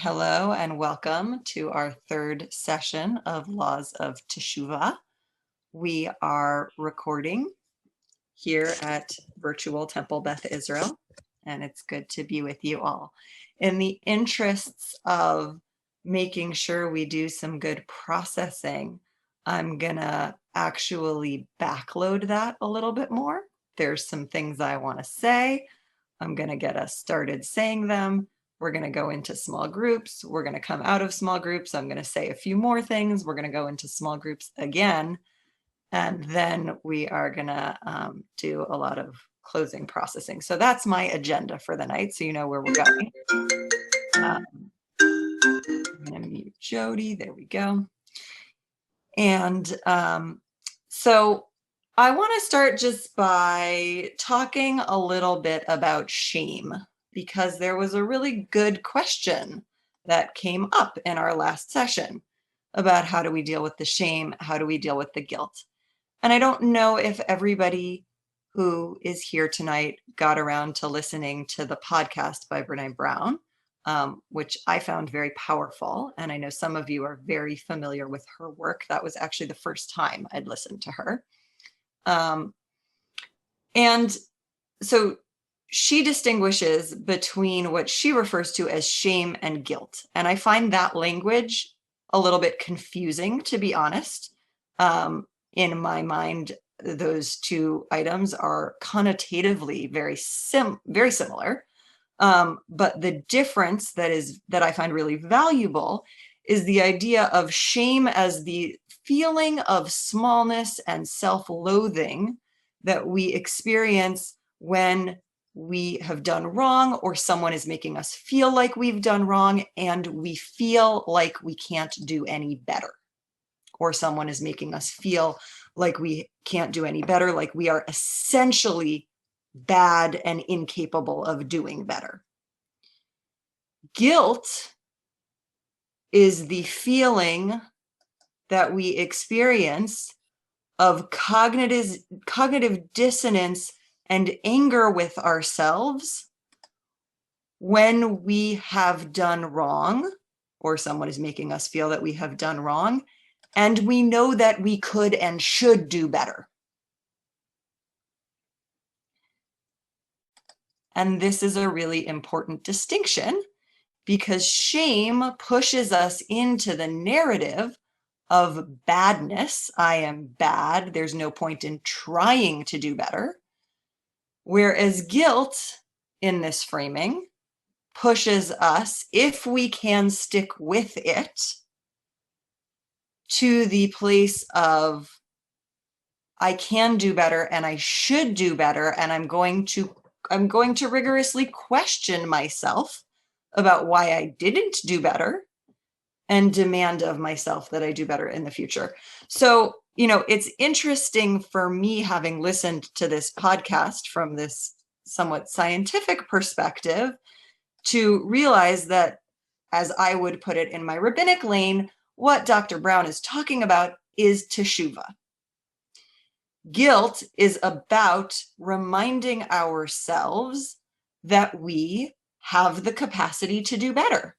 Hello and welcome to our third session of Laws of Teshuva. We are recording here at Virtual Temple Beth Israel, and it's good to be with you all. In the interests of making sure we do some good processing, I'm gonna actually backload that a little bit more. There's some things I want to say. I'm gonna get us started saying them. We're going to go into small groups. We're going to come out of small groups. I'm going to say a few more things. We're going to go into small groups again. And then we are going to do a lot of closing processing. So that's my agenda for the night, so you know where we're going. I'm going to mute Jody. There we go. And so I want to start just by talking a little bit about shame, because there was a really good question that came up in our last session about how do we deal with the shame, how do we deal with the guilt. And I don't know if everybody who is here tonight got around to listening to the podcast by Brené Brown, which I found very powerful. And I know some of you are very familiar with her work. That was actually the first time I'd listened to her. And so she distinguishes between what she refers to as shame and guilt. And I find that language a little bit confusing, to be honest. In my mind, those two items are connotatively very similar. But the difference that I find really valuable is the idea of shame as the feeling of smallness and self-loathing that we experience when we have done wrong, or someone is making us feel like we've done wrong and we feel like we can't do any better, or someone is making us feel like we can't do any better, like we are essentially bad and incapable of doing better. Guilt is the feeling that we experience of cognitive dissonance and anger with ourselves when we have done wrong, or someone is making us feel that we have done wrong, and we know that we could and should do better. And this is a really important distinction, because shame pushes us into the narrative of badness. I am bad. There's no point in trying to do better. Whereas guilt in this framing pushes us, if we can stick with it, to the place of I can do better and I should do better, and I'm going to rigorously question myself about why I didn't do better and demand of myself that I do better in the future. So, it's interesting for me, having listened to this podcast from this somewhat scientific perspective, to realize that, as I would put it in my rabbinic lane, what Dr. Brown is talking about is Teshuva. Guilt is about reminding ourselves that we have the capacity to do better,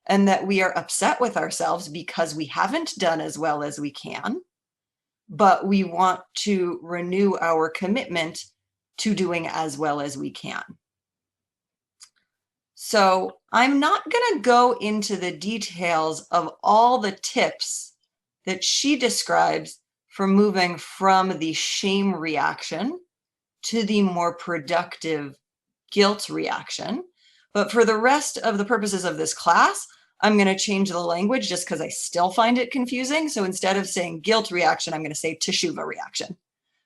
and that we are upset with ourselves because we haven't done as well as we can, but we want to renew our commitment to doing as well as we can. So I'm not going to go into the details of all the tips that she describes for moving from the shame reaction to the more productive guilt reaction. But for the rest of the purposes of this class, I'm going to change the language just because I still find it confusing. So instead of saying guilt reaction, I'm going to say Teshuva reaction.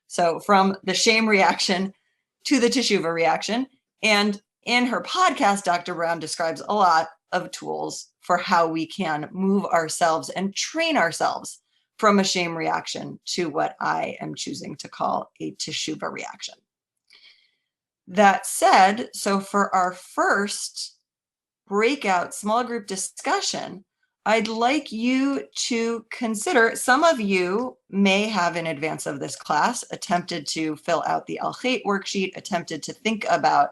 So from the shame reaction to the Teshuva reaction. And in her podcast, Dr. Brown describes a lot of tools for how we can move ourselves and train ourselves from a shame reaction to what I am choosing to call a Teshuva reaction. That said, so for our first breakout small group discussion, I'd like you to consider, some of you may have in advance of this class attempted to fill out the Al-Chet worksheet, attempted to think about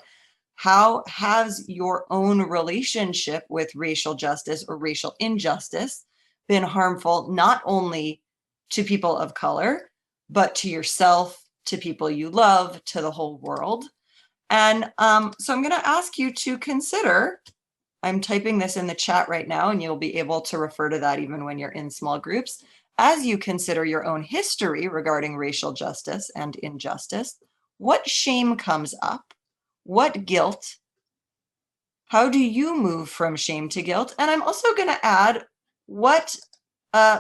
how has your own relationship with racial justice or racial injustice been harmful, not only to people of color, but to yourself, to people you love, to the whole world? And so I'm going to ask you to consider, I'm typing this in the chat right now, and you'll be able to refer to that even when you're in small groups. As you consider your own history regarding racial justice and injustice, what shame comes up? What guilt? How do you move from shame to guilt? And I'm also going to add what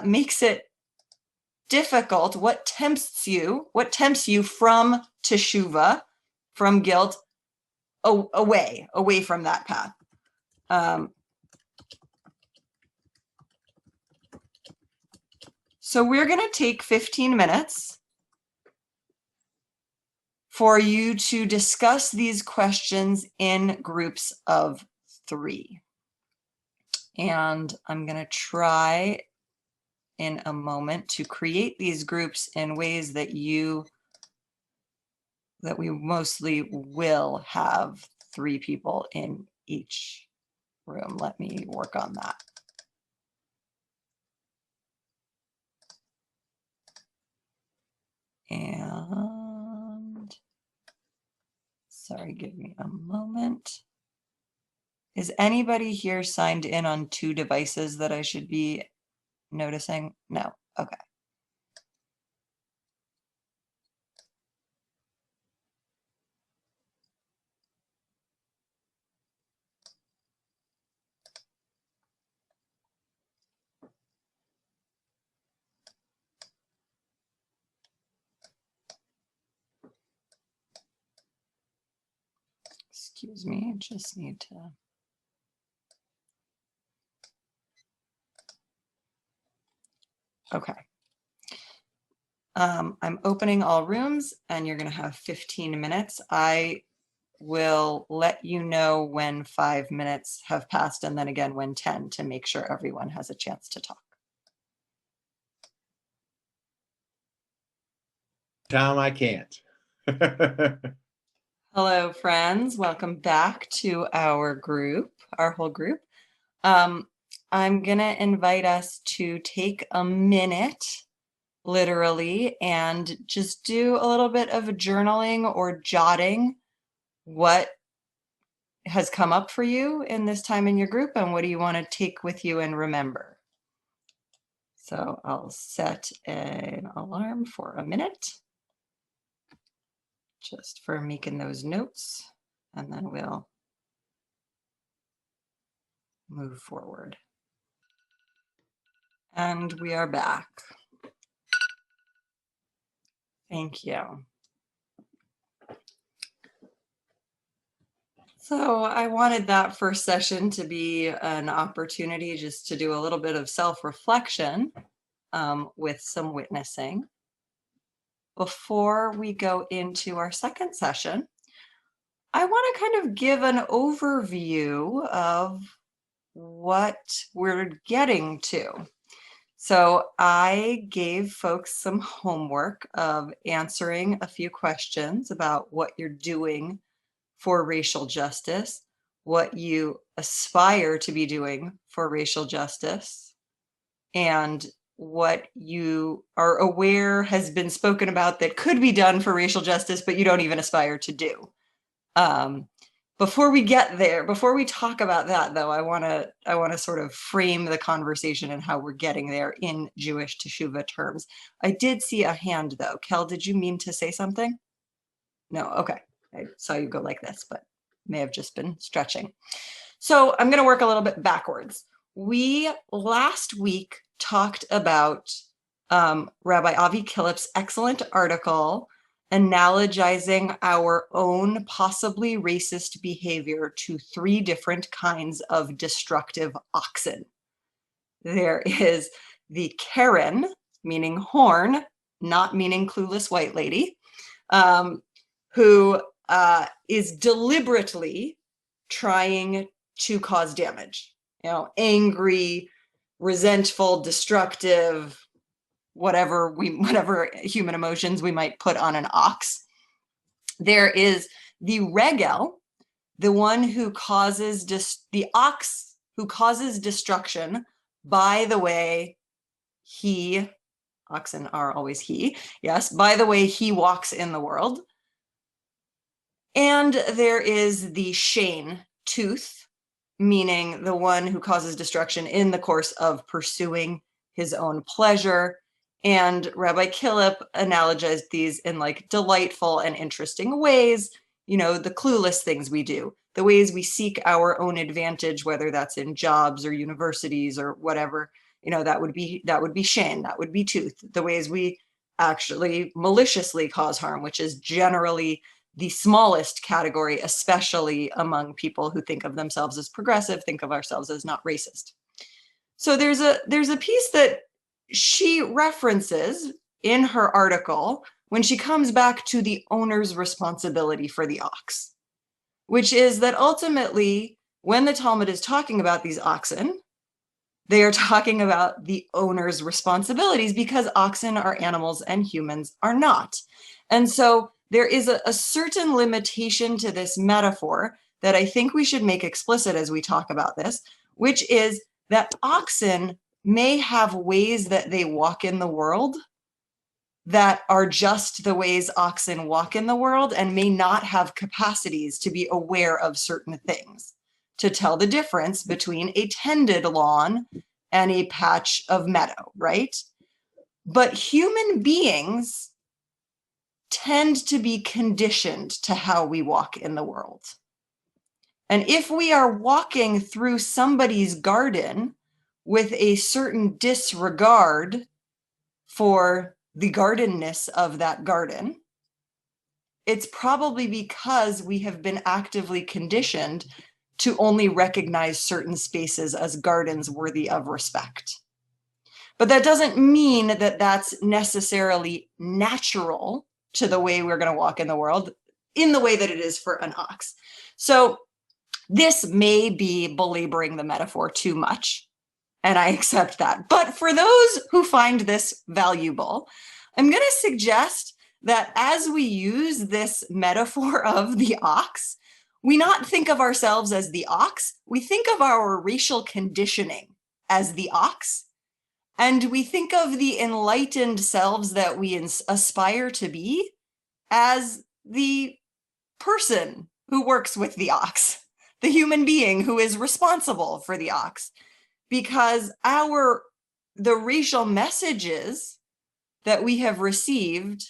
makes it difficult, what tempts you from teshuva, from guilt, away from that path. So we're going to take 15 minutes for you to discuss these questions in groups of 3. And I'm going to try in a moment to create these groups in ways that we mostly will have 3 people in each room. Let me work on that. And sorry, give me a moment. Is anybody here signed in on 2 devices that I should be noticing? No. Okay. Excuse me, I just need to. Okay. I'm opening all rooms, and you're going to have 15 minutes. I will let you know when 5 minutes have passed, and then again when 10, to make sure everyone has a chance to talk. Tom, I can't. Hello, friends. Welcome back to our group, our whole group. I'm going to invite us to take a minute, literally, and just do a little bit of journaling or jotting what has come up for you in this time in your group, and what do you want to take with you and remember. So I'll set an alarm for a minute just for making those notes, and then we'll move forward. And we are back. Thank you. So I wanted that first session to be an opportunity just to do a little bit of self-reflection with some witnessing. Before we go into our second session, I want to kind of give an overview of what we're getting to. So I gave folks some homework of answering a few questions about what you're doing for racial justice, what you aspire to be doing for racial justice, and what you are aware has been spoken about that could be done for racial justice, but you don't even aspire to do. Before we get there, before we talk about that, though, I want to sort of frame the conversation and how we're getting there in Jewish Teshuva terms. I did see a hand, though. Kel, did you mean to say something? No, okay. I saw you go like this, but may have just been stretching. So I'm going to work a little bit backwards. We last week talked about Rabbi Avi Killip's excellent article analogizing our own possibly racist behavior to 3 different kinds of destructive oxen. There is the Karen, meaning horn, not meaning clueless white lady, who is deliberately trying to cause damage, angry, resentful, destructive, whatever human emotions we might put on an ox. There is the regel, the one who causes the ox who causes destruction by the way oxen are always he, yes, by the way he walks in the world. And there is the Shane tooth, meaning the one who causes destruction in the course of pursuing his own pleasure. And Rabbi Killip analogized these in like delightful and interesting ways, the clueless things we do, the ways we seek our own advantage, whether that's in jobs or universities or whatever, that would be Shane, that would be tooth, the ways we actually maliciously cause harm, which is generally the smallest category, especially among people who think of themselves as progressive, think of ourselves as not racist. So there's a piece that she references in her article when she comes back to the owner's responsibility for the ox, which is that ultimately, when the Talmud is talking about these oxen, they are talking about the owner's responsibilities, because oxen are animals and humans are not. And so there is a certain limitation to this metaphor that I think we should make explicit as we talk about this, which is that oxen may have ways that they walk in the world that are just the ways oxen walk in the world, and may not have capacities to be aware of certain things, to tell the difference between a tended lawn and a patch of meadow, right? But human beings tend to be conditioned to how we walk in the world. And if we are walking through somebody's garden with a certain disregard for the gardenness of that garden, it's probably because we have been actively conditioned to only recognize certain spaces as gardens worthy of respect. But that doesn't mean that that's necessarily natural to the way we're going to walk in the world in the way that it is for an ox. So this may be belaboring the metaphor too much, and I accept that. But for those who find this valuable, I'm going to suggest that as we use this metaphor of the ox, we not think of ourselves as the ox, we think of our racial conditioning as the ox, and we think of the enlightened selves that we aspire to be as the person who works with the ox, the human being who is responsible for the ox, because the racial messages that we have received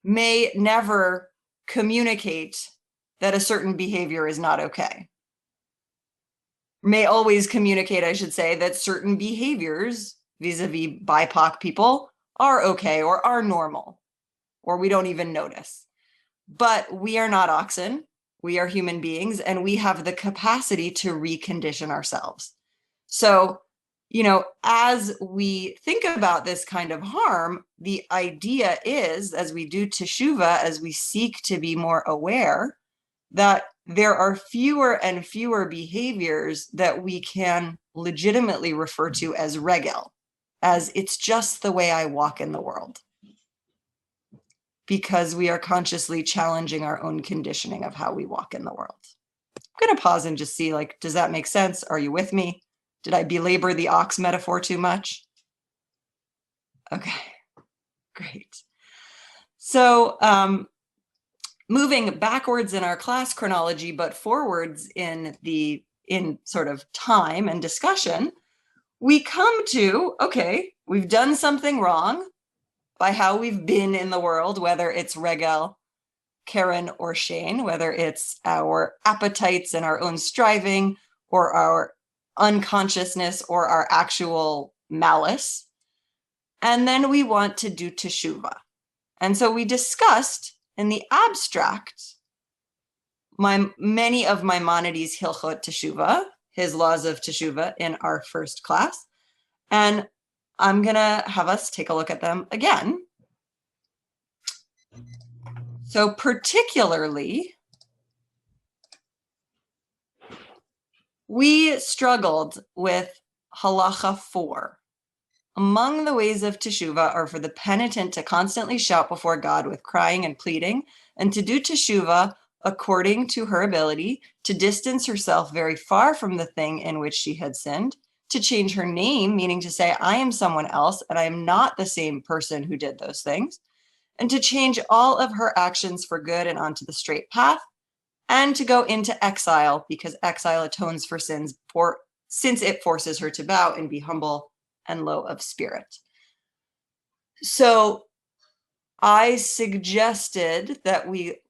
may never communicate that a certain behavior is not okay. May always communicate, I should say, that certain behaviors vis-a-vis BIPOC people are okay or are normal, or we don't even notice. But we are not oxen, we are human beings, and we have the capacity to recondition ourselves. So, as we think about this kind of harm, the idea is, as we do Teshuva, as we seek to be more aware, that there are fewer and fewer behaviors that we can legitimately refer to as regel, as it's just the way I walk in the world, because we are consciously challenging our own conditioning of how we walk in the world. I'm going to pause and just see, does that make sense? Are you with me? Did I belabor the ox metaphor too much? Okay, great. So moving backwards in our class chronology, but forwards in sort of time and discussion, we come to, okay, we've done something wrong by how we've been in the world, whether it's regel, Karen, or Shane, whether it's our appetites and our own striving, or our unconsciousness, or our actual malice. And then we want to do Teshuva. And so we discussed in the abstract many of Maimonides' Hilchot Teshuva, his laws of Teshuva, in our first class. And I'm going to have us take a look at them again. So particularly, we struggled with halacha 4. Among the ways of Teshuva are for the penitent to constantly shout before God with crying and pleading, and to do Teshuva according to her ability, to distance herself very far from the thing in which she had sinned, to change her name, meaning to say, I am someone else and I am not the same person who did those things, and to change all of her actions for good and onto the straight path, and to go into exile, because exile atones for sins, since it forces her to bow and be humble and low of spirit. So I suggested that we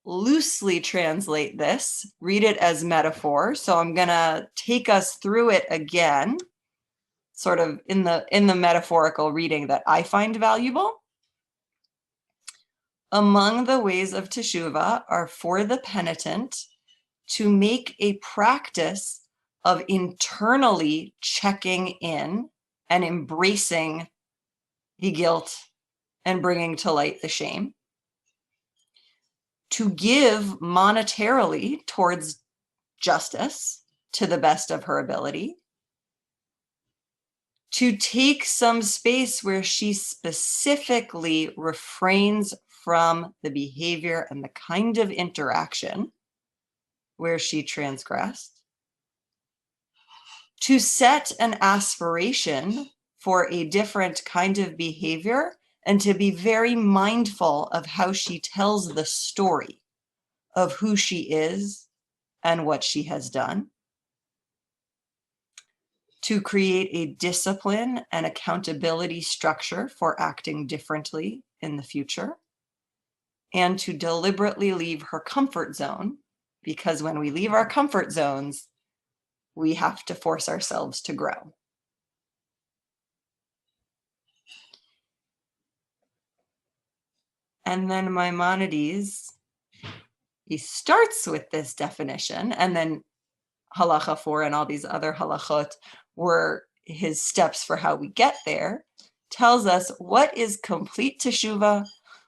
loosely translate this, read it as metaphor. So I'm going to take us through it again, sort of in the metaphorical reading that I find valuable. Among the ways of Teshuva are for the penitent to make a practice of internally checking in and embracing the guilt and bringing to light the shame, to give monetarily towards justice to the best of her ability, to take some space where she specifically refrains from the behavior and the kind of interaction where she transgressed, to set an aspiration for a different kind of behavior, and to be very mindful of how she tells the story of who she is and what she has done, to create a discipline and accountability structure for acting differently in the future, and to deliberately leave her comfort zone, because when we leave our comfort zones, we have to force ourselves to grow. And then Maimonides, he starts with this definition, and then halacha 4 and all these other halachot were his steps for how we get there, tells us what is complete teshuva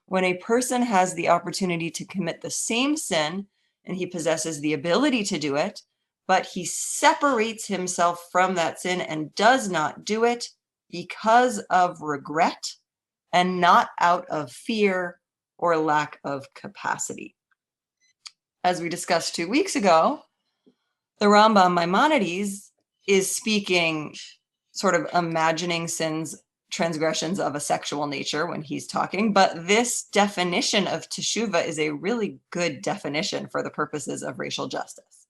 when a person has the opportunity to commit the same sin and he possesses the ability to do it, but he separates himself from that sin and does not do it because of regret and not out of fear or lack of capacity. As we discussed 2 weeks ago, the Rambam Maimonides is speaking, sort of imagining sins, transgressions of a sexual nature when he's talking, but this definition of teshuva is a really good definition for the purposes of racial justice,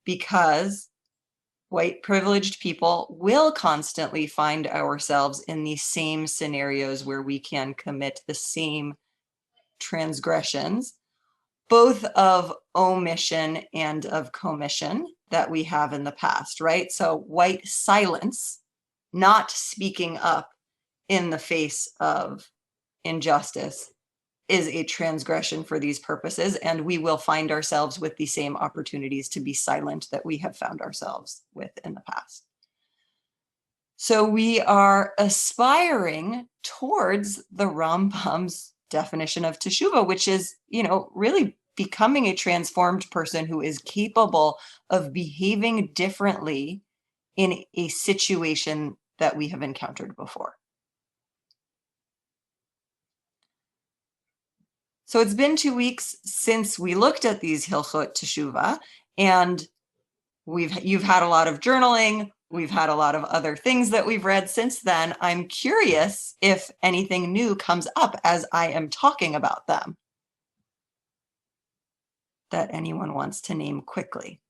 because white privileged people will constantly find ourselves in these same scenarios where we can commit the same transgressions, both of omission and of commission that we have in the past, right? So white silence, not speaking up in the face of injustice, is a transgression for these purposes, and we will find ourselves with the same opportunities to be silent that we have found ourselves with in the past. So we are aspiring towards the Rambam's definition of teshuva, which is, really becoming a transformed person who is capable of behaving differently in a situation that we have encountered before. So it's been 2 weeks since we looked at these Hilchot Teshuva, and you've had a lot of journaling. We've had a lot of other things that we've read since then. I'm curious if anything new comes up as I am talking about them that anyone wants to name quickly.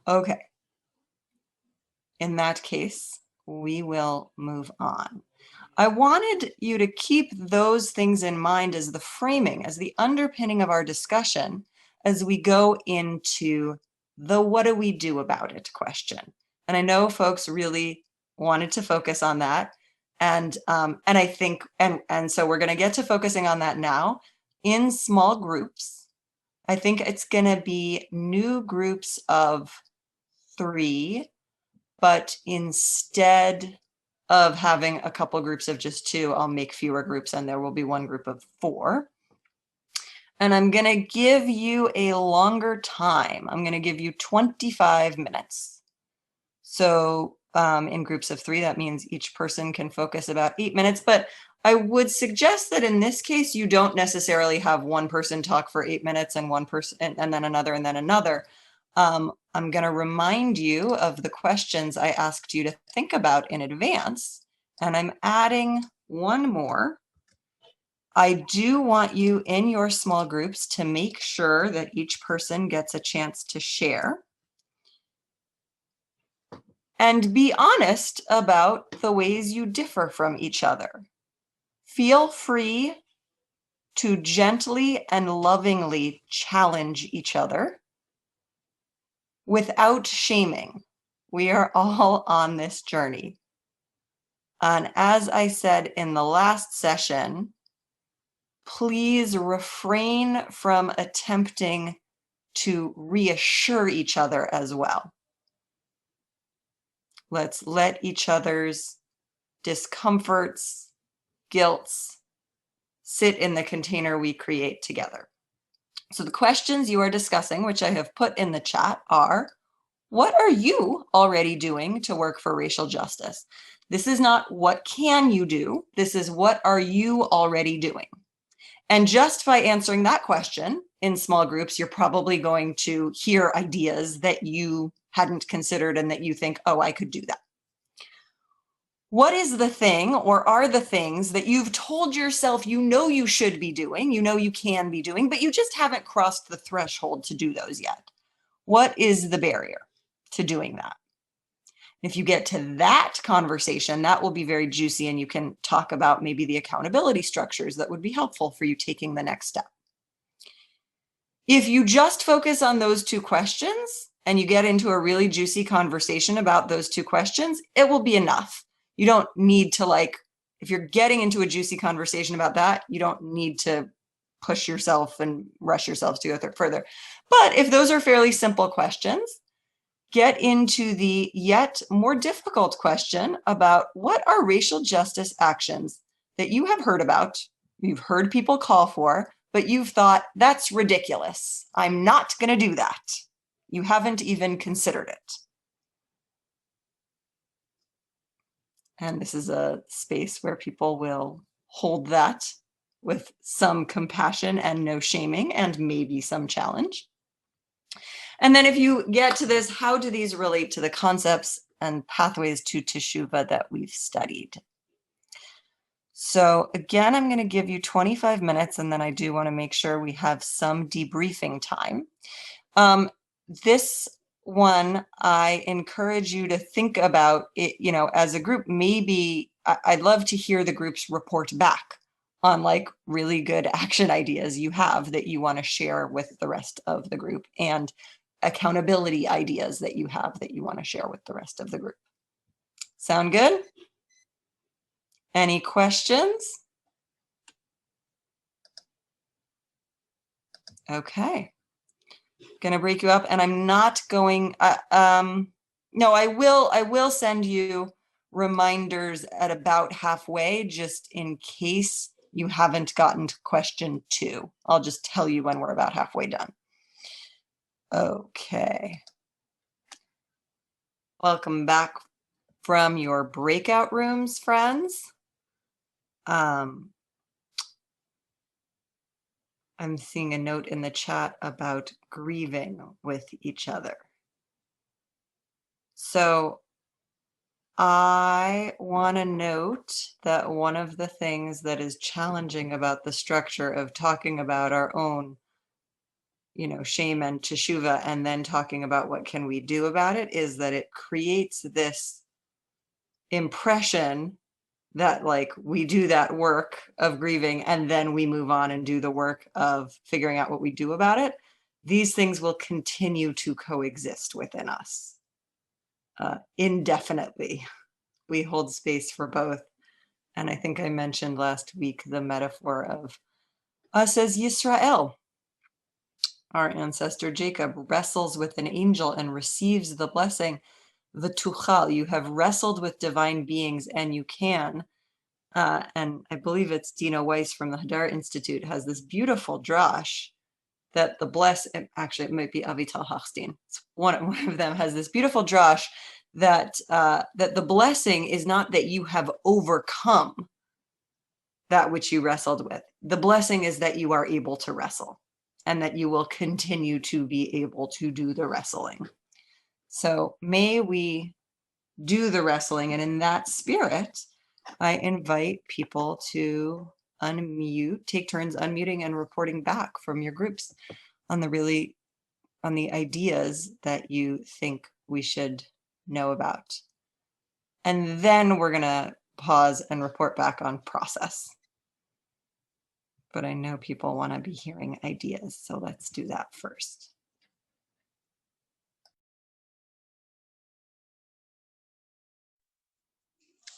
Okay. In that case, we will move on. I wanted you to keep those things in mind as the framing, as the underpinning of our discussion as we go into the what do we do about it question. And I know folks really wanted to focus on that. And I think, and so we're going to get to focusing on that now in small groups. I think it's going to be new groups of 3, but instead of having a couple groups of just 2, I'll make fewer groups and there will be one group of 4. And I'm going to give you a longer time. I'm going to give you 25 minutes. So in groups of 3, that means each person can focus about 8 minutes, but I would suggest that in this case, you don't necessarily have one person talk for 8 minutes and one person and then another and then another. I'm going to remind you of the questions I asked you to think about in advance, and I'm adding one more. I do want you in your small groups to make sure that each person gets a chance to share. And be honest about the ways you differ from each other. Feel free to gently and lovingly challenge each other without shaming. We are all on this journey. And as I said in the last session, please refrain from attempting to reassure each other as well. Let's let each other's discomforts, guilts, sit in the container we create together. So the questions you are discussing, which I have put in the chat, are: what are you already doing to work for racial justice? This is not what can you do. This is what are you already doing? And just by answering that question in small groups, you're probably going to hear ideas that you hadn't considered and that you think, oh, I could do that. What is the thing, or are the things that you've told yourself you know you should be doing, you know you can be doing, but you just haven't crossed the threshold to do those yet? What is the barrier to doing that? If you get to that conversation, that will be very juicy, and you can talk about maybe the accountability structures that would be helpful for you taking the next step. If you just focus on those two questions and you get into a really juicy conversation about those two questions, it will be enough. You don't need to, like, if you're getting into a juicy conversation about that, you don't need to push yourself and rush yourself to go further. But if those are fairly simple questions, get into the yet more difficult question about what are racial justice actions that you have heard about, you've heard people call for, but you've thought, that's ridiculous. I'm not going to do that. You haven't even considered it. And this is a space where people will hold that with some compassion and no shaming and maybe some challenge. And then if you get to this, how do these relate to the concepts and pathways to Teshuva that we've studied? So again, I'm going to give you 25 minutes, and then I do want to make sure we have some debriefing time. This one, I encourage you to think about it, you know, as a group. Maybe I'd love to hear the groups report back on like really good action ideas you have that you want to share with the rest of the group, and accountability ideas that you have that you want to share with the rest of the group. Sound good? Any questions? Okay. Gonna break you up, and I'm not going, no, I will send you reminders at about halfway, just in case you haven't gotten to question 2. I'll just tell you when we're about halfway done. Okay. Welcome back from your breakout rooms, friends. I'm seeing a note in the chat about grieving with each other. So I want to note that one of the things that is challenging about the structure of talking about our own, you know, shame and teshuva, and then talking about what can we do about it, is that it creates this impression that like we do that work of grieving and then we move on and do the work of figuring out what we do about it. These things will continue to coexist within us indefinitely. We hold space for both. And I think I mentioned last week the metaphor of us as Yisrael. Our ancestor Jacob wrestles with an angel and receives the blessing, V'tuchal, you have wrestled with divine beings and you can. And I believe it's Dina Weiss from the Hadar Institute has this beautiful drash that actually it might be Avital Hachstein. One of them has this beautiful drash that that the blessing is not that you have overcome that which you wrestled with. The blessing is that you are able to wrestle and that you will continue to be able to do the wrestling. So may we do the wrestling. And in that spirit, I invite people to unmute, take turns unmuting and reporting back from your groups on the ideas that you think we should know about. And then we're going to pause and report back on process. But I know people want to be hearing ideas, so let's do that first.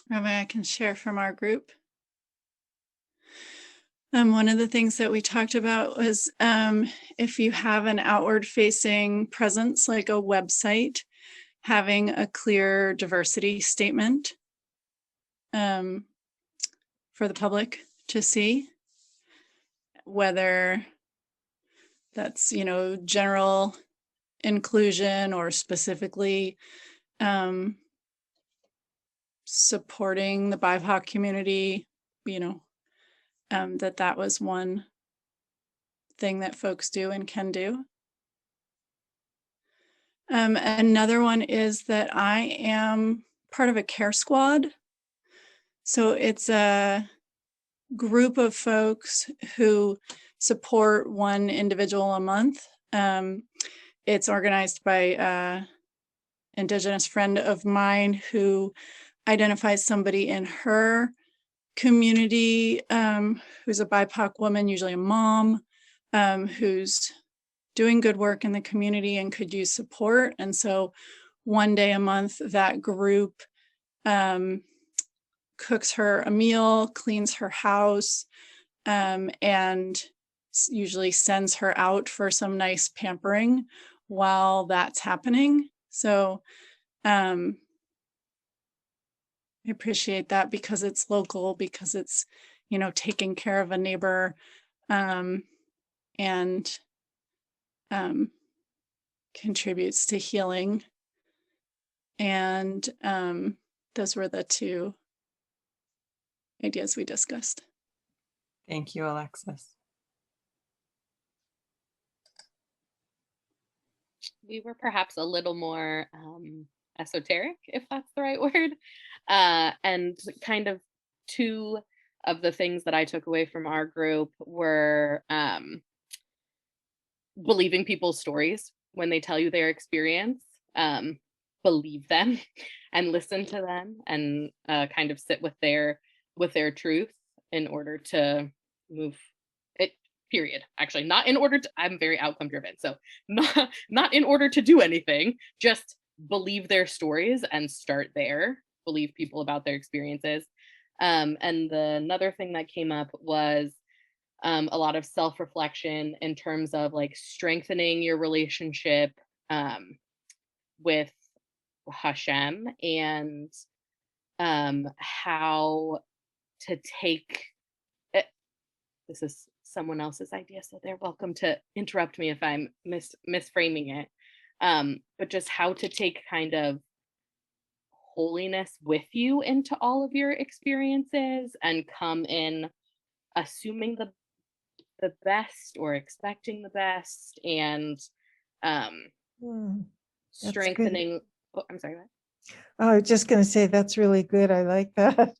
Rabbi, I can share from our group. One of the things that we talked about was if you have an outward facing presence, like a website, having a clear diversity statement for the public to see, whether that's, general inclusion or specifically supporting the BIPOC community, that was one thing that folks do and can do. Another one is that I am part of a care squad. So it's a group of folks who support one individual a month. It's organized by an Indigenous friend of mine who identifies somebody in her community who's a BIPOC woman, usually a mom, who's doing good work in the community and could use support. And so one day a month, that group cooks her a meal, cleans her house, and usually sends her out for some nice pampering while that's happening. So I appreciate that because it's local, because it's, taking care of a neighbor, and contributes to healing. And those were the two ideas we discussed. Thank you, Alexis. We were perhaps a little more esoteric, if that's the right word. And kind of two of the things that I took away from our group were believing people's stories when they tell you their experience. Believe them and listen to them and kind of sit with their truth in order to move it, period. Actually, not in order to, I'm very outcome driven. So not in order to do anything, just believe their stories and start there, believe people about their experiences. And another thing that came up was a lot of self-reflection in terms of like strengthening your relationship with Hashem and how to take it. This is someone else's idea, so they're welcome to interrupt me if I'm misframing it. But just how to take kind of holiness with you into all of your experiences and come in assuming the best or expecting the best and strengthening. Oh, I'm sorry, what? Oh, I was just going to say that's really good. I like that.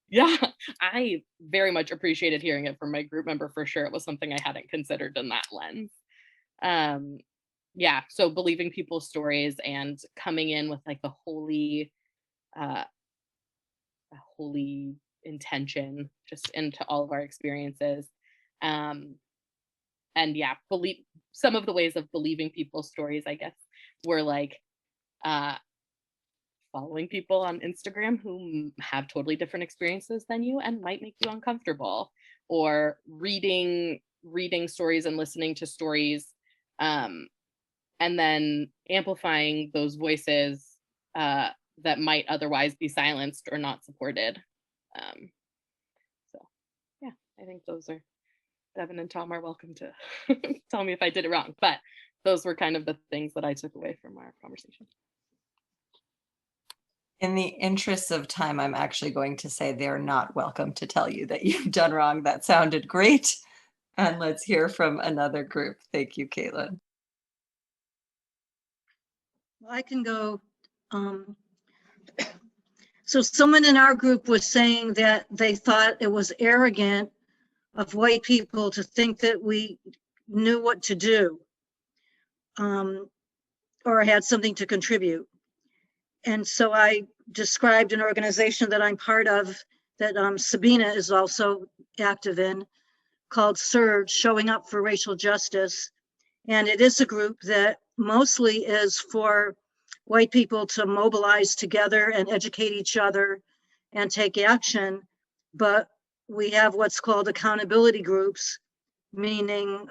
Yeah, I very much appreciated hearing it from my group member for sure. It was something I hadn't considered in that lens. Yeah, so believing people's stories and coming in with like the holy intention just into all of our experiences. And yeah, believe some of the ways of believing people's stories, I guess, were like following people on Instagram who have totally different experiences than you and might make you uncomfortable, or reading stories and listening to stories, and then amplifying those voices that might otherwise be silenced or not supported. So yeah, I think those are, Devin and Tom are welcome to tell me if I did it wrong, but those were kind of the things that I took away from our conversation. In the interest of time, I'm actually going to say they're not welcome to tell you that you've done wrong. That sounded great. And let's hear from another group. Thank you, Caitlin. I can go. So someone in our group was saying that they thought it was arrogant of white people to think that we knew what to do, or had something to contribute. And so I described an organization that I'm part of that Sabina is also active in, called SURGE, Showing Up for Racial Justice. And it is a group that mostly is for white people to mobilize together and educate each other and take action. But we have what's called accountability groups, meaning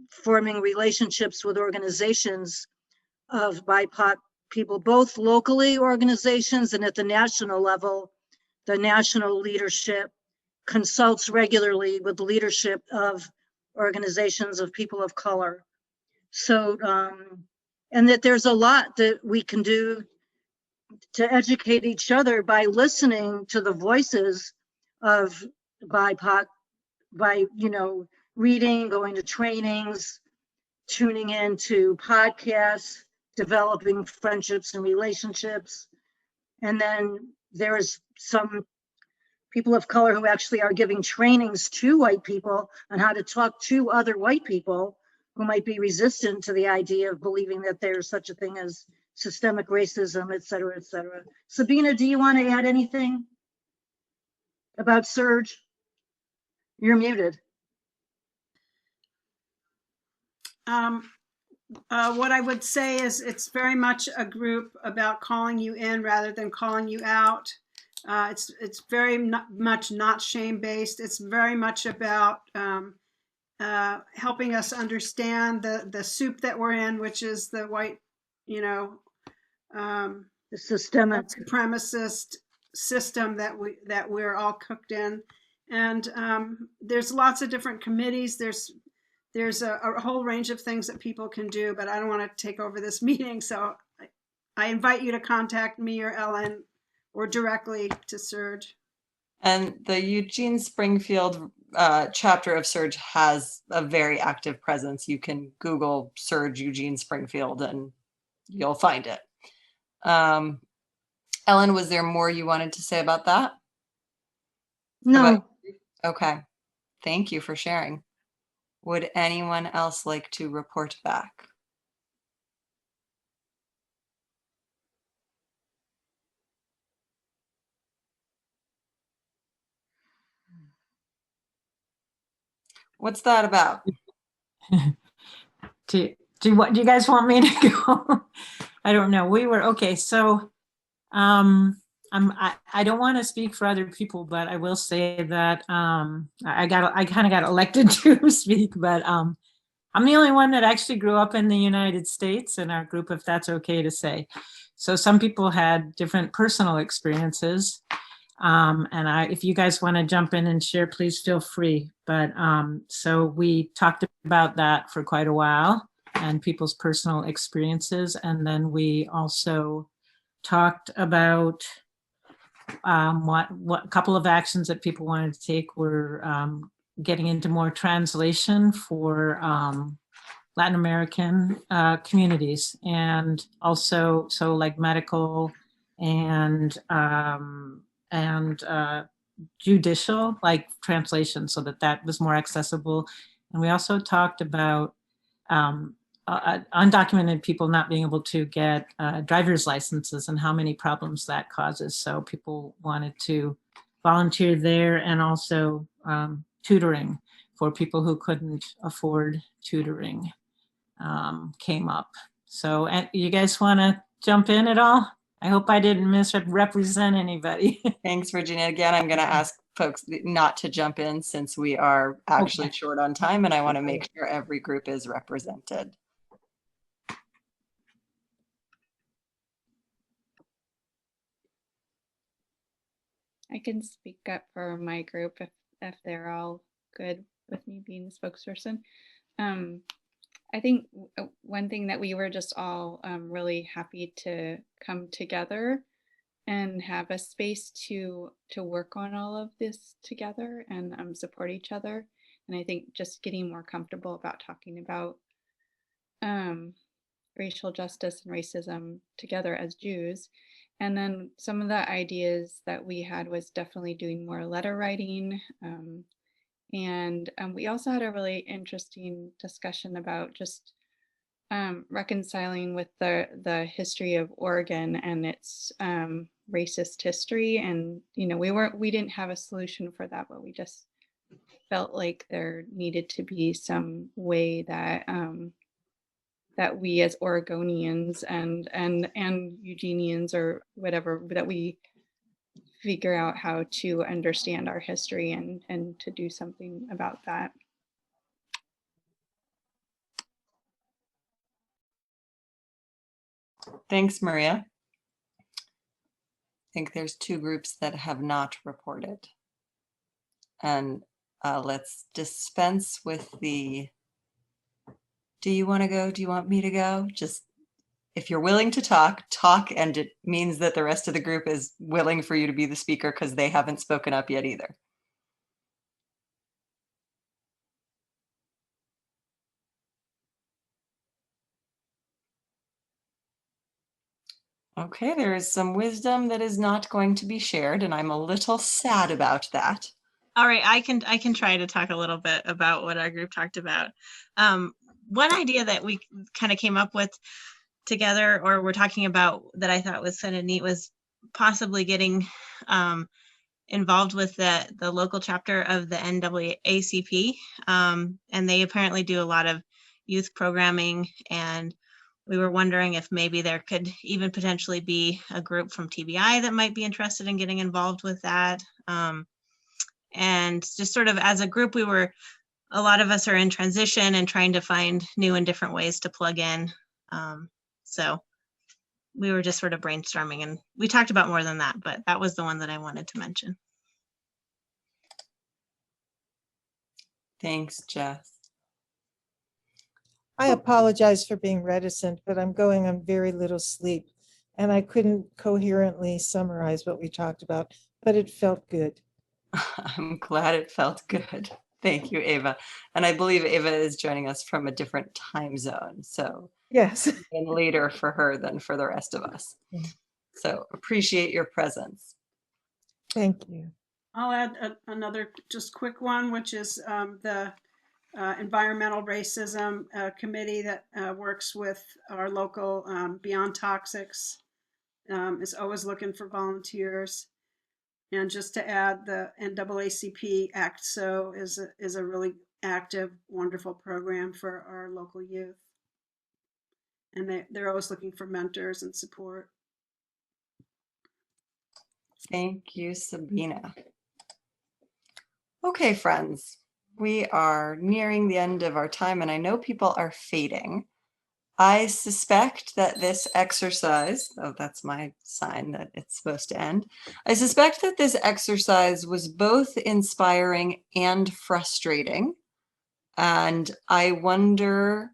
forming relationships with organizations of BIPOC people, both locally organizations and at the national level. The national leadership consults regularly with the leadership of organizations of people of color. So, and that there's a lot that we can do to educate each other by listening to the voices of BIPOC, by, reading, going to trainings, tuning into podcasts, developing friendships and relationships. And then there's some people of color who actually are giving trainings to white people on how to talk to other white people who might be resistant to the idea of believing that there's such a thing as systemic racism, et cetera, et cetera. Sabina, do you want to add anything about SURGE? You're muted. What I would say is it's very much a group about calling you in rather than calling you out. It's very much not shame-based. It's very much about helping us understand the soup that we're in, which is the white, the systemic supremacist system that we're all cooked in. And there's lots of different committees. There's a whole range of things that people can do, but I don't want to take over this meeting. So I invite you to contact me or Ellen or directly to SURGE. And the Eugene Springfield chapter of SURGE has a very active presence. You can Google SURGE Eugene Springfield and you'll find it. Ellen, was there more you wanted to say about that? No. Okay. Thank you for sharing. Would anyone else like to report back? What's that about? Do you guys want me to go? I don't know. We were okay. So I don't want to speak for other people, but I will say that I kind of got elected to speak, but I'm the only one that actually grew up in the United States in our group, if that's okay to say. So some people had different personal experiences. And if you guys want to jump in and share, please feel free. But so we talked about that for quite a while and people's personal experiences. And then we also talked about what a couple of actions that people wanted to take were getting into more translation for Latin American communities, and also so like medical and judicial like translation, so that was more accessible. And we also talked about undocumented people not being able to get driver's licenses and how many problems that causes. So people wanted to volunteer there, and also tutoring for people who couldn't afford tutoring came up. So you guys want to jump in at all? I hope I didn't misrepresent anybody. Thanks, Virginia. Again, I'm going to ask folks not to jump in since we are actually short on time, and I want to make sure every group is represented. I can speak up for my group if they're all good with me being the spokesperson. I think one thing that we were just all really happy to come together and have a space to work on all of this together and support each other. And I think just getting more comfortable about talking about racial justice and racism together as Jews. And then some of the ideas that we had was definitely doing more letter writing. And we also had a really interesting discussion about just reconciling with the history of Oregon and its racist history. And we didn't have a solution for that, but we just felt like there needed to be some way that that we as Oregonians and Eugenians or whatever, that we figure out how to understand our history and to do something about that. Thanks, Maria. I think there's two groups that have not reported. And let's dispense with the, do you want to go? Do you want me to go? Just, if you're willing to talk, and it means that the rest of the group is willing for you to be the speaker because they haven't spoken up yet either. Okay, there is some wisdom that is not going to be shared, and I'm a little sad about that. All right, I can try to talk a little bit about what our group talked about. One idea that we kind of came up with together, or we're talking about, that I thought was kind of neat, was possibly getting involved with the local chapter of the NAACP, and they apparently do a lot of youth programming, and we were wondering if maybe there could even potentially be a group from TBI that might be interested in getting involved with that. And just sort of as a group, a lot of us are in transition and trying to find new and different ways to plug in. So we were just sort of brainstorming, and we talked about more than that, but that was the one that I wanted to mention. Thanks, Jess. I apologize for being reticent, but I'm going on very little sleep, and I couldn't coherently summarize what we talked about, but it felt good. I'm glad it felt good. Thank you, Ava. And I believe Ava is joining us from a different time zone. So Yes. and later for her than for the rest of us. So appreciate your presence. Thank you. I'll add another just quick one, which is the Environmental Racism Committee that works with our local Beyond Toxics, is always looking for volunteers. And just to add, the NAACP Act So is a really active, wonderful program for our local youth. And they're always looking for mentors and support. Thank you, Sabina. Okay, friends, we are nearing the end of our time, and I know people are fading. I suspect that this exercise, oh, that's my sign that it's supposed to end. I suspect that this exercise was both inspiring and frustrating. And I wonder,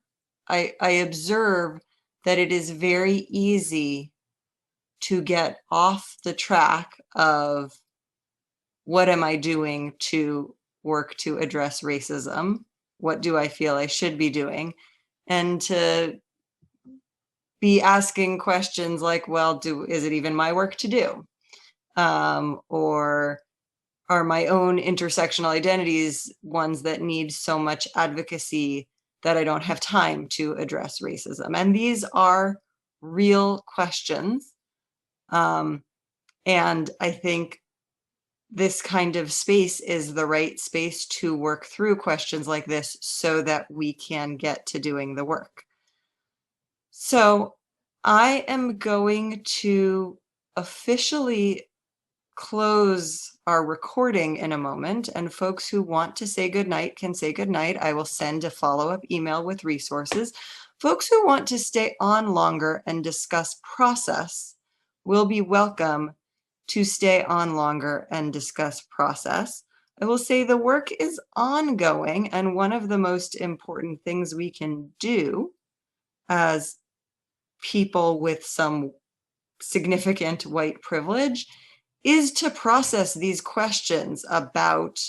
I observe that it is very easy to get off the track of what am I doing to work to address racism? What do I feel I should be doing? And to be asking questions like, well, is it even my work to do? Or are my own intersectional identities ones that need so much advocacy that I don't have time to address racism? And these are real questions. And I think this kind of space is the right space to work through questions like this so that we can get to doing the work. So I am going to officially close our recording in a moment, and folks who want to say goodnight can say goodnight. I will send a follow-up email with resources. Folks who want to stay on longer and discuss process will be welcome to stay on longer and discuss process. I will say the work is ongoing, and one of the most important things we can do as people with some significant white privilege is to process these questions about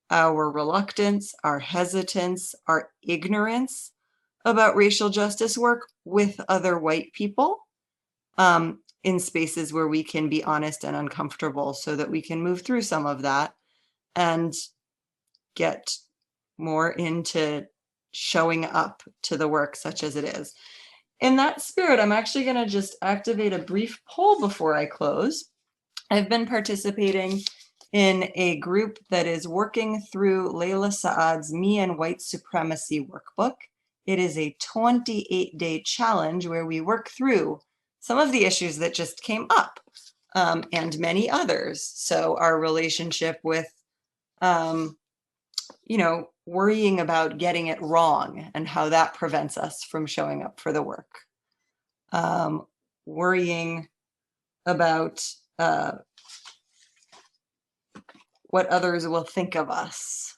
our reluctance, our hesitance, our ignorance about racial justice work with other white people in spaces where we can be honest and uncomfortable so that we can move through some of that and get more into showing up to the work such as it is. In that spirit, I'm actually going to just activate a brief poll before I close. I've been participating in a group that is working through Layla Saad's Me and White Supremacy workbook. It is a 28-day challenge where we work through some of the issues that just came up and many others. So our relationship with, worrying about getting it wrong and how that prevents us from showing up for the work. Worrying about what others will think of us,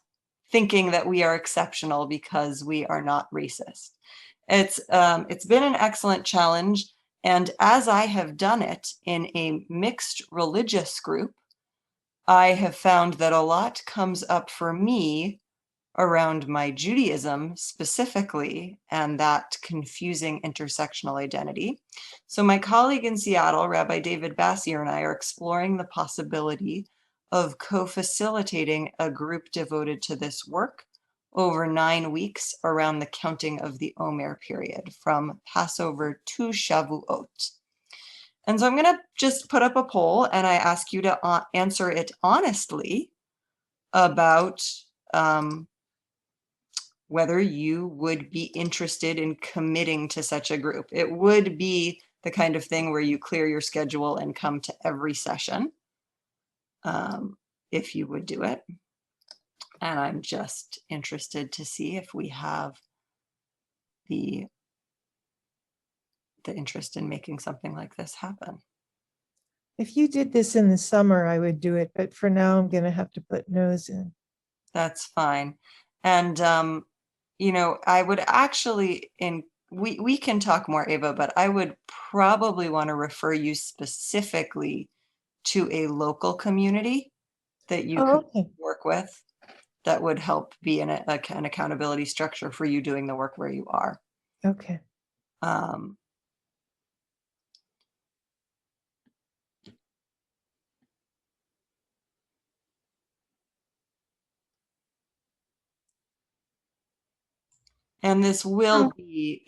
thinking that we are exceptional because we are not racist. It's been an excellent challenge. And as I have done it in a mixed religious group, I have found that a lot comes up for me around my Judaism specifically, and that confusing intersectional identity. So my colleague in Seattle, Rabbi David Bassier, and I are exploring the possibility of co-facilitating a group devoted to this work over 9 weeks around the counting of the Omer period from Passover to Shavuot. And so I'm going to just put up a poll and I ask you to answer it honestly about whether you would be interested in committing to such a group. It would be the kind of thing where you clear your schedule and come to every session, if you would do it. And I'm just interested to see if we have the interest in making something like this happen. If you did this in the summer, I would do it, but for now I'm going to have to put no's in. That's fine. And, I would actually, we can talk more, Ava, but I would probably want to refer you specifically to a local community that you could work with that would help be an accountability structure for you doing the work where you are. Okay. And this will be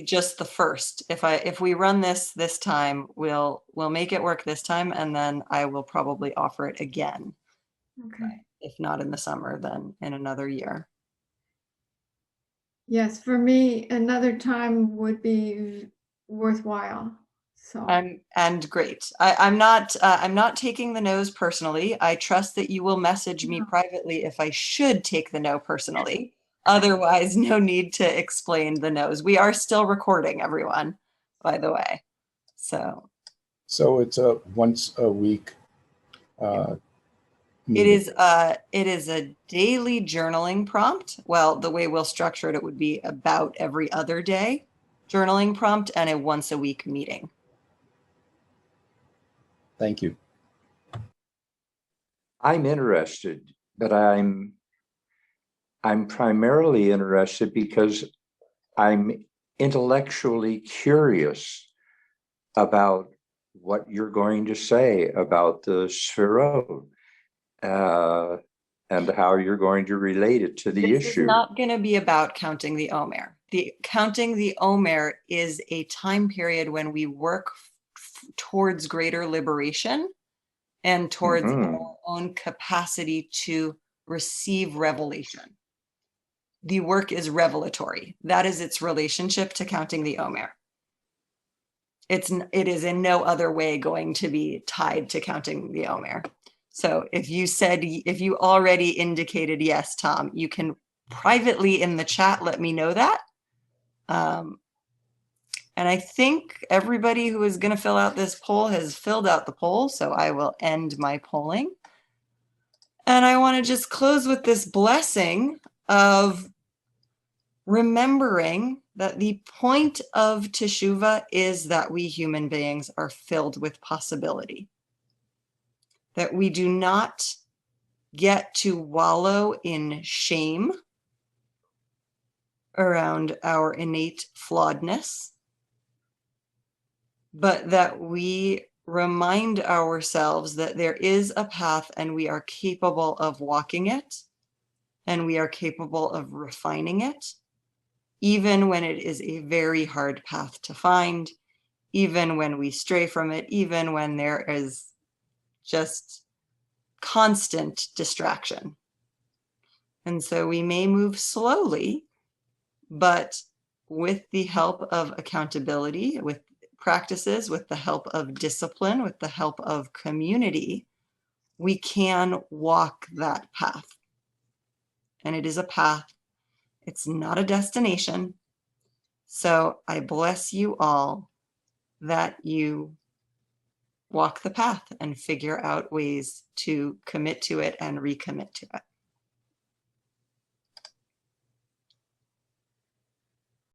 just the first. If we run this time, we'll make it work this time, and then I will probably offer it again. Okay. If not in the summer, then in another year. Yes, for me, another time would be worthwhile. So And great. I'm not taking the no's personally. I trust that you will message me privately if I should take the no personally. Otherwise, no need to explain the no's. We are still recording, everyone, by the way. So it's a once a week it is a daily journaling prompt. Well, the way we'll structure it would be about every other day journaling prompt and a once a week meeting. Thank you. I'm interested, but I'm primarily interested because I'm intellectually curious about what you're going to say about the Sphirot and how you're going to relate it to the issue. This is not going to be about counting the Omer. Counting the Omer is a time period when we work towards greater liberation and towards our own capacity to receive revelation. The work is revelatory. That is its relationship to counting the Omer. It is in no other way going to be tied to counting the Omer. So if you already indicated yes, Tom, you can privately in the chat let me know that. And I think everybody who is going to fill out this poll has filled out the poll, so I will end my polling. And I want to just close with this blessing of remembering that the point of Teshuva is that we human beings are filled with possibility, that we do not get to wallow in shame around our innate flawedness, but that we remind ourselves that there is a path and we are capable of walking it, and we are capable of refining it, even when it is a very hard path to find, even when we stray from it, even when there is just constant distraction. And so we may move slowly, but with the help of accountability, with practices, with the help of discipline, with the help of community, we can walk that path. And it is a path. It's not a destination. So I bless you all that you walk the path and figure out ways to commit to it and recommit to it.